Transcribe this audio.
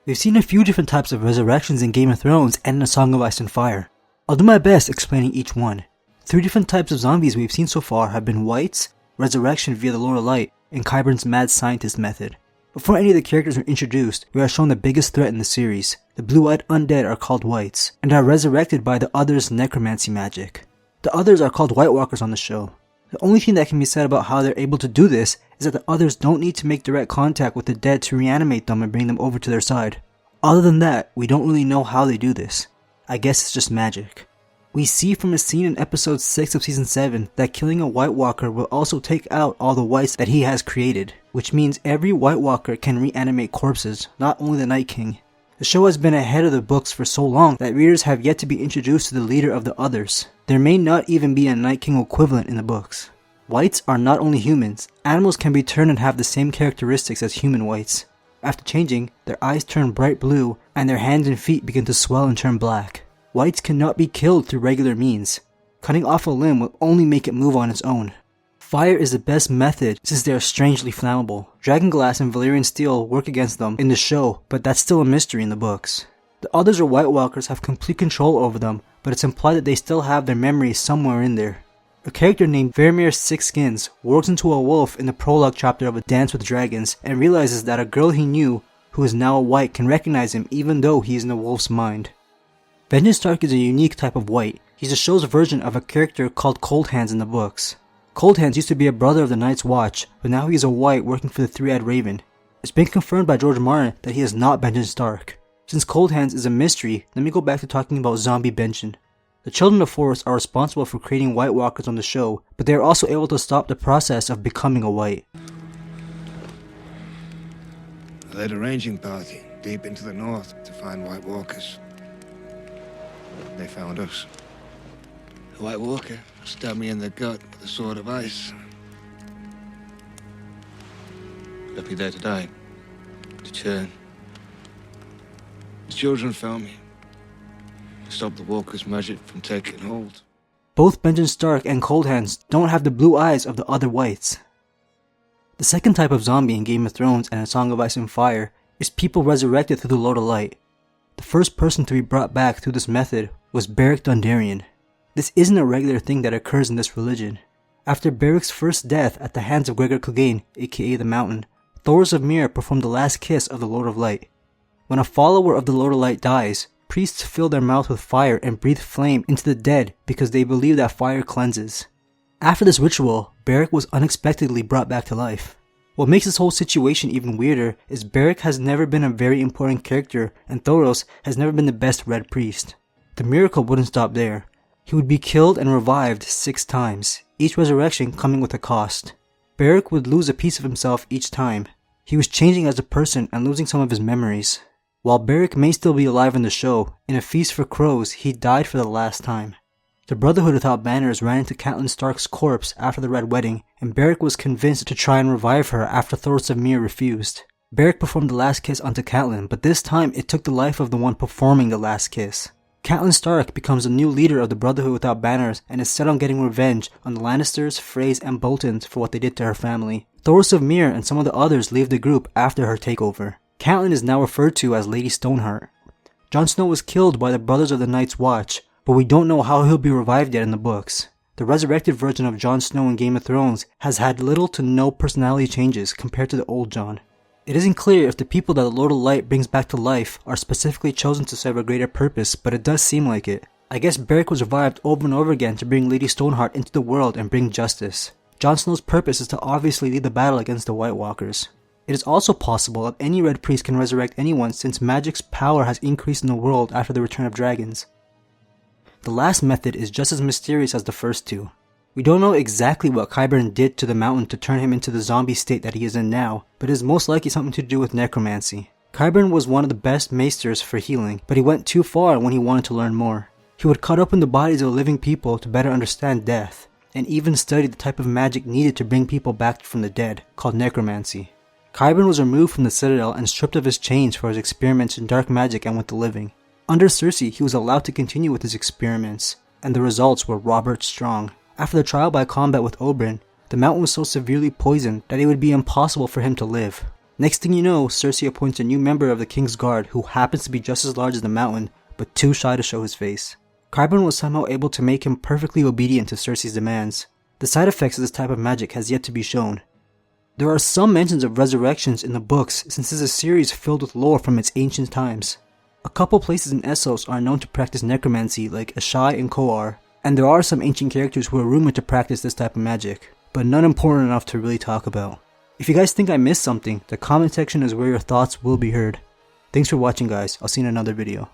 We've seen a few different types of resurrections in Game of Thrones and in A Song of Ice and Fire. I'll do my best explaining each one. 3 different types of zombies we've seen so far have been wights, resurrection via the Lord of Light, and Qyburn's mad scientist method. Before any of the characters are introduced, we are shown the biggest threat in the series. The blue-eyed undead are called wights, and are resurrected by the Other's necromancy magic. The Others are called White Walkers on the show. The only thing that can be said about how they're able to do this is that the Others don't need to make direct contact with the dead to reanimate them and bring them over to their side. Other than that, we don't really know how they do this. I guess it's just magic. We see from a scene in episode 6 of season 7 that killing a White Walker will also take out all the wights that he has created, which means every White Walker can reanimate corpses, not only the Night King. The show has been ahead of the books for so long that readers have yet to be introduced to the leader of the Others. There may not even be a Night King equivalent in the books. Wights are not only humans, animals can be turned and have the same characteristics as human wights. After changing, their eyes turn bright blue and their hands and feet begin to swell and turn black. Wights cannot be killed through regular means. Cutting off a limb will only make it move on its own. Fire is the best method since they are strangely flammable. Dragonglass and Valyrian steel work against them in the show, but that's still a mystery in the books. The Others or White Walkers have complete control over them, but it's implied that they still have their memories somewhere in there. A character named Vermeer Sixskins works into a wolf in the prologue chapter of A Dance with Dragons and realizes that a girl he knew, who is now a wight, can recognize him even though he is in the wolf's mind. Benjen Stark is a unique type of wight. He's the show's version of a character called Cold Hands in the books. Cold Hands used to be a brother of the Night's Watch, but now he's a wight working for the Three-Eyed Raven. It's been confirmed by George Martin that he is not Benjen Stark. Since Cold Hands is a mystery, let me go back to talking about zombie Benjen. The Children of Forest are responsible for creating White Walkers on the show, but they are also able to stop the process of becoming a wight. I led a ranging party deep into the north to find White Walkers. They found us. The White Walker stabbed me in the gut with a sword of ice. Left me there to die. To churn. The children found me. To stop the Walker's magic from taking hold. Both Benjen Stark and Cold Hands don't have the blue eyes of the other wights. The second type of zombie in Game of Thrones and A Song of Ice and Fire is people resurrected through the Lord of Light. The first person to be brought back through this method was Beric Dondarrion. This isn't a regular thing that occurs in this religion. After Beric's first death at the hands of Gregor Clegane, aka the Mountain, Thoros of Myr performed the last kiss of the Lord of Light. When a follower of the Lord of Light dies, priests fill their mouth with fire and breathe flame into the dead because they believe that fire cleanses. After this ritual, Beric was unexpectedly brought back to life. What makes this whole situation even weirder is Beric has never been a very important character and Thoros has never been the best Red Priest. The miracle wouldn't stop there. He would be killed and revived 6 times, each resurrection coming with a cost. Beric would lose a piece of himself each time. He was changing as a person and losing some of his memories. While Beric may still be alive in the show, in A Feast for Crows he died for the last time. The Brotherhood without banners ran into Catelyn Stark's corpse after the Red Wedding, and Beric was convinced to try and revive her after Thoros of Myr refused. Beric performed the last kiss onto Catelyn, but this time it took the life of the one performing the last kiss. Catelyn Stark becomes the new leader of the Brotherhood without banners and is set on getting revenge on the Lannisters, Freys, and Boltons for what they did to her family. Thoros of Myr and some of the others leave the group after her takeover. Catelyn is now referred to as Lady Stoneheart. Jon Snow was killed by the Brothers of the Night's Watch, but we don't know how he'll be revived yet in the books. The resurrected version of Jon Snow in Game of Thrones has had little to no personality changes compared to the old Jon. It isn't clear if the people that the Lord of Light brings back to life are specifically chosen to serve a greater purpose, but it does seem like it. I guess Beric was revived over and over again to bring Lady Stoneheart into the world and bring justice. Jon Snow's purpose is to obviously lead the battle against the White Walkers. It is also possible that any Red Priest can resurrect anyone since magic's power has increased in the world after the return of dragons. The last method is just as mysterious as the first two. We don't know exactly what Qyburn did to the Mountain to turn him into the zombie state that he is in now, but it is most likely something to do with necromancy. Qyburn was one of the best maesters for healing, but he went too far when he wanted to learn more. He would cut open the bodies of living people to better understand death, and even study the type of magic needed to bring people back from the dead, called necromancy. Qyburn was removed from the Citadel and stripped of his chains for his experiments in dark magic and with the living. Under Cersei, he was allowed to continue with his experiments, and the results were Robert Strong. After the trial by combat with Oberyn, the Mountain was so severely poisoned that it would be impossible for him to live. Next thing you know, Cersei appoints a new member of the King's Guard who happens to be just as large as the mountain, but too shy to show his face. Qyburn was somehow able to make him perfectly obedient to Cersei's demands. The side effects of this type of magic has yet to be shown. There are some mentions of resurrections in the books since this is a series filled with lore from its ancient times. A couple places in Essos are known to practice necromancy like Ashai and Koar, and there are some ancient characters who are rumored to practice this type of magic, but none important enough to really talk about. If you guys think I missed something, the comment section is where your thoughts will be heard. Thanks for watching guys, I'll see you in another video.